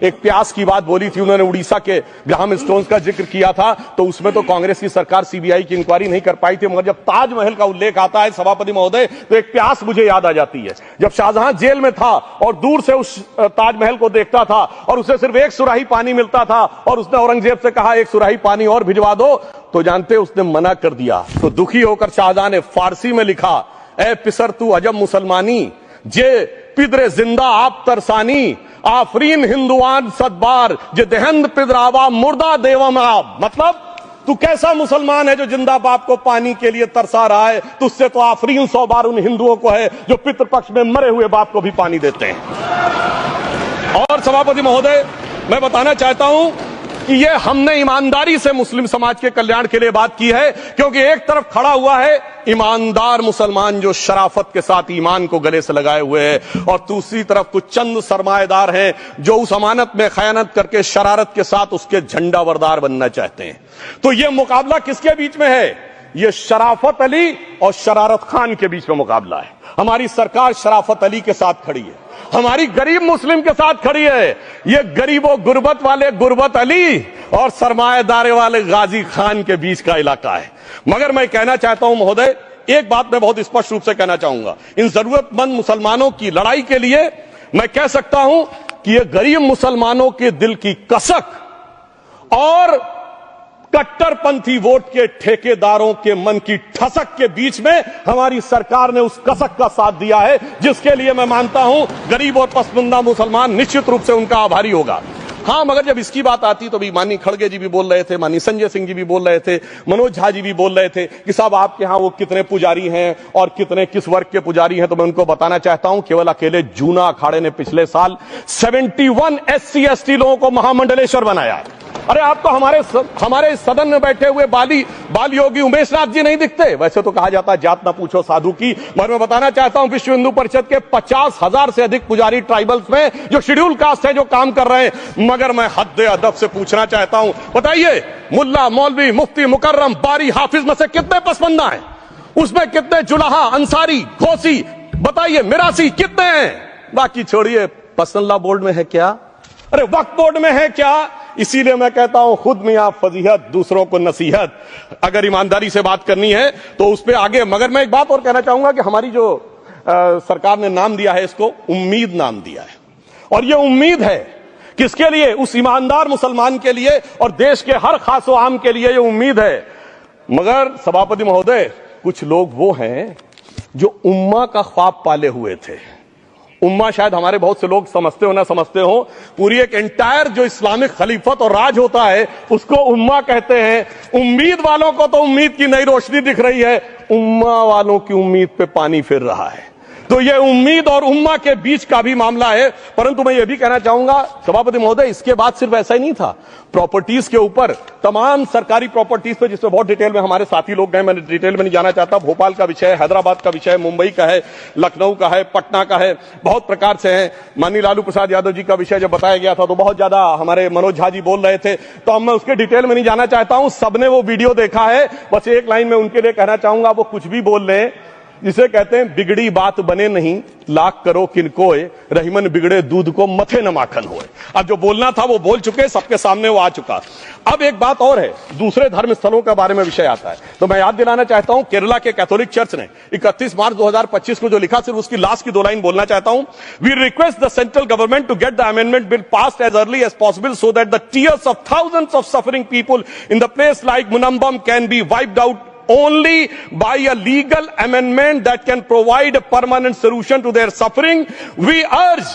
एक प्यास की बात बोली थी उन्होंने, उड़ीसा के ग्राहम स्टोन्स का जिक्र किया था, तो उसमें तो कांग्रेस की सरकार सीबीआई की इंक्वायरी नहीं कर पाई थी। मगर जब ताजमहल का उल्लेख आता है सभापति महोदय, तो एक प्यास मुझे याद आ जाती है। जब शाहजहां जेल में था और दूर से उस ताजमहल को देखता था और उसे सिर्फ एक सुराही पानी मिलता था और उसने औरंगजेब से कहा एक सुराही पानी और भिजवा दो, तो जानते उसने मना कर दिया। तो दुखी होकर शाहजहां ने फारसी में लिखा, ए पिसर तू अजब मुसलमानी, जे पिदरे जिंदा आप तरसानी, आफरीन हिंदुआन सदबार, जे देहंद पिदरावा मुर्दा देवम आप। मतलब तू कैसा मुसलमान है जो जिंदा बाप को पानी के लिए तरसा रहा है, तुझसे तो आफरीन 100 बार उन हिंदुओं को है जो पितृपक्ष में मरे हुए बाप को भी पानी देते हैं। और सभापति महोदय, मैं बताना चाहता हूं कि ये हमने ईमानदारी से मुस्लिम समाज के कल्याण के लिए बात की है, क्योंकि एक तरफ खड़ा हुआ है ईमानदार मुसलमान जो शराफत के साथ ईमान को गले से लगाए हुए हैं, और दूसरी तरफ कुछ चंद सरमाएदार हैं जो उस अमानत में खयानत करके शरारत के साथ उसके झंडा बरदार बनना चाहते हैं। तो ये मुकाबला किसके बीच में है? ये शराफत अली और शरारत खान के बीच में मुकाबला है। हमारी सरकार शराफत अली के साथ खड़ी है, हमारी गरीब मुस्लिम के साथ खड़ी है। ये गरीबों गुर्बत वाले गुर्बत अली और सरमाएदारे वाले गाजी खान के बीच का इलाका है। मगर मैं कहना चाहता हूं महोदय, एक बात मैं बहुत स्पष्ट रूप से कहना चाहूंगा, इन जरूरतमंद मुसलमानों की लड़ाई के लिए मैं कह सकता हूं कि ये गरीब मुसलमानों के दिल की कसक और कट्टरपंथी वोट के ठेकेदारों के मन की ठसक के बीच में हमारी सरकार ने उस कसक का साथ दिया है, जिसके लिए मैं मानता हूं गरीब और पसमानदा मुसलमान निश्चित रूप से उनका आभारी होगा। हां, मगर जब इसकी बात आती तो भी माननीय खड़गे जी भी बोल रहे थे, माननीय संजय सिंह जी भी बोल रहे थे, मनोज झा जी भी बोल रहे थे कि साहब आपके यहां वो कितने पुजारी हैं और कितने किस वर्ग के पुजारी हैं। तो मैं उनको बताना चाहता हूं, केवल अकेले जूना अखाड़े ने पिछले साल 71 SC ST लोगों को महामंडलेश्वर बनाया। अरे आपको हमारे सदन में बैठे हुए बाली योगी उमेश नाथ जी नहीं दिखते? वैसे तो कहा जाता है जात ना पूछो साधु की, मगर मैं बताना चाहता हूं विश्व हिंदू परिषद के 50,000 से अधिक पुजारी ट्राइबल्स में जो शेड्यूल कास्ट है जो काम कर रहे हैं। मगर मैं हद अदब से पूछना चाहता हूं, बताइए मुल्ला मौलवी मुफ्ती मुकर्रम बारी हाफिज में से कितने पसमंदा हैं? उसमें कितने जुलाहा अंसारी घोसी बताइए मिरासी कितने हैं? बाकी छोड़िए, पसंदला बोर्ड में है क्या? अरे वक्फ बोर्ड में है क्या? इसीलिए मैं कहता हूं खुद मियां फजीहत दूसरों को नसीहत। अगर ईमानदारी से बात करनी है तो उस पर आगे। मगर मैं एक बात और कहना चाहूंगा कि हमारी जो सरकार ने नाम दिया है, इसको उम्मीद नाम दिया है, और ये उम्मीद है किसके लिए? उस ईमानदार मुसलमान के लिए और देश के हर खास व आम के लिए ये उम्मीद है। मगर सभापति महोदय, कुछ लोग वो हैं जो उम्मा का ख्वाब पाले हुए थे। उम्मा शायद हमारे बहुत से लोग समझते हो ना समझते हो, पूरी एक एंटायर जो इस्लामिक खलीफत और राज होता है उसको उम्मा कहते हैं। उम्मीद वालों को तो उम्मीद की नई रोशनी दिख रही है, उम्मा वालों की उम्मीद पे पानी फिर रहा है। तो ये उम्मीद और उम्मा के बीच का भी मामला है। परंतु मैं ये भी कहना चाहूंगा सभापति महोदय, इसके बाद सिर्फ ऐसा ही नहीं था। प्रॉपर्टीज के ऊपर, तमाम सरकारी प्रॉपर्टीज पे, जिसमें बहुत डिटेल में हमारे साथी लोग गए, मैं डिटेल में नहीं जाना चाहता। भोपाल का विषय है, हैदराबाद का विषय है, मुंबई का है, लखनऊ का है, पटना का है, बहुत प्रकार से है। माननीय लालू प्रसाद यादव जी का विषय जब बताया गया था तो बहुत ज्यादा हमारे मनोज झा जी बोल रहे थे, तो अब मैं उसके डिटेल में नहीं जाना चाहता हूं। सबने वो वीडियो देखा है। बस एक लाइन में उनके लिए कहना चाहूंगा, वो कुछ भी बोल रहे हैं, जिसे कहते हैं बिगड़ी बात बने नहीं, लाख करो किनकोए, रहीमन बिगड़े दूध को मथे न माखन होए। अब जो बोलना था वो बोल चुके, सबके सामने वो आ चुका। अब एक बात और है, दूसरे धर्म स्थलों के बारे में विषय आता है, तो मैं याद दिलाना चाहता हूं केरला के कैथोलिक चर्च ने 31 मार्च 2025 को जो लिखा, सिर्फ उसकी लास्ट की 2 लाइन बोलना चाहता हूं। We request the central government to get the amendment bill passed as early as possible so that the tears of thousands of suffering people in the place like Munambam can be wiped out only by a legal amendment that can provide a permanent solution to their suffering. We urge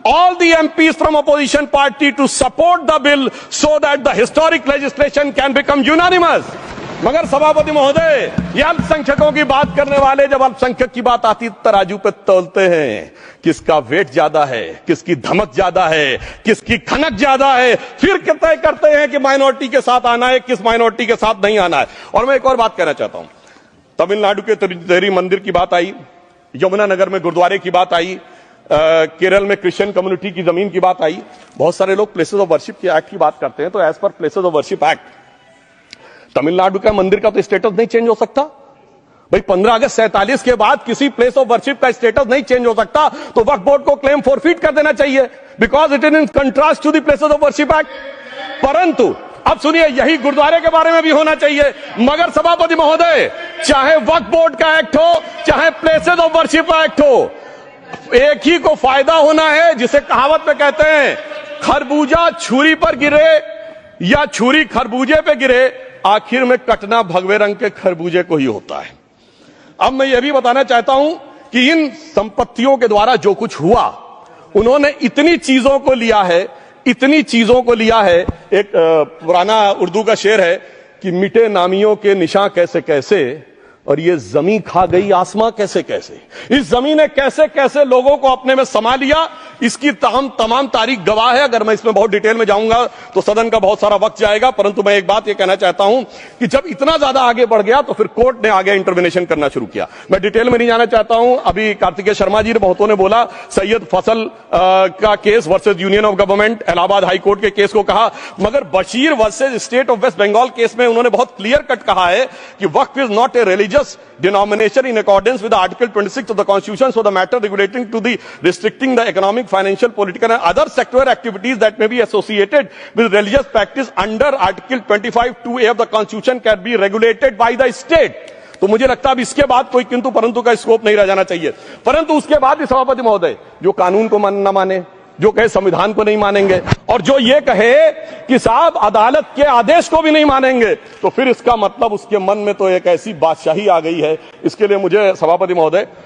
all the MPs from opposition party to support the bill so that the historic legislation can become unanimous. मगर सभापति महोदय, ये अल्पसंख्यकों की बात करने वाले जब अल्पसंख्यक की बात आती तराजू पे तोलते हैं, किसका वेट ज्यादा है, किसकी धमक ज्यादा है, किसकी खनक ज्यादा है, फिर तय करते हैं कि माइनॉरिटी के साथ आना है, किस माइनॉरिटी के साथ नहीं आना है। और मैं एक और बात कहना चाहता हूं, तमिलनाडु के तिरुचेरी मंदिर की बात आई, यमुनानगर में गुरुद्वारे की बात आई, केरल में क्रिश्चियन कम्युनिटी की जमीन की बात आई। बहुत सारे लोग प्लेसेस ऑफ वर्शिप के एक्ट की बात करते हैं, तो as per places of worship act Tamil Nadu का मंदिर का तो स्टेटस नहीं चेंज हो सकता। भाई 15 अगस्त 47 के बाद किसी प्लेस ऑफ वर्शिप का स्टेटस नहीं चेंज हो सकता, तो वक्फ बोर्ड को क्लेम फॉरफिट कर देना चाहिए, because it is in contrast to the places of worship act. परंतु अब सुनिए, यही गुरुद्वारे के बारे में भी होना चाहिए। मगर सभापति महोदय, चाहे वक्फ बोर्ड का एक्ट हो, चाहे प्लेसेस ऑफ वर्शिप एक्ट हो, एक ही को फायदा होना है, जिसे कहावत में कहते हैं खरबूजा छुरी पर गिरे या छुरी खरबूजे पे गिरे, आखिर में कटना भगवे रंग के खरबूजे को ही होता है। अब मैं यह भी बताना चाहता हूं कि इन संपत्तियों के द्वारा जो कुछ हुआ, उन्होंने इतनी चीजों को लिया है, इतनी चीजों को लिया है। एक पुराना उर्दू का शेर है कि मिटे नामियों के निशान कैसे कैसे, और ये जमीन खा गई आसमां कैसे कैसे। इस जमीन ने कैसे कैसे लोगों को अपने में समा लिया, इसकी तमाम तारीख गवाह है। अगर मैं इसमें बहुत डिटेल में जाऊंगा तो सदन का बहुत सारा वक्त जाएगा, परंतु मैं एक बात यह कहना चाहता हूं कि जब इतना ज्यादा आगे बढ़ गया तो फिर कोर्ट ने आगे इंटरवेंशन करना शुरू किया। मैं डिटेल में नहीं जाना चाहता हूं। अभी कार्तिकेय शर्मा जी ने, बहुतों ने बोला सैयद फसल का case versus union of government, Allahabad high court के केस को कहा, मगर Bashir versus state of West Bengal case में उन्होंने बहुत क्लियर कट कहा है कि waqf is not a religious denomination in accordance with Article 26 of the Constitution, so the matter relating to the restricting the economic, financial, political and other sector activities that may be associated with religious practice under Article 25(2)(a) of the Constitution can be regulated by the state. तो मुझे लगता है अब इसके बाद कोई किंतु परंतु का स्कोप नहीं रह जाना चाहिए। परंतु उसके बाद भी सभापति महोदय, जो कानून को न माने, जो कहे संविधान को नहीं मानेंगे, और जो ये कहे कि साहब अदालत के आदेश को भी नहीं मानेंगे, तो फिर इसका मतलब उसके मन में तो एक ऐसी बादशाही आ गई है। इसके लिए मुझे सभापति महोदय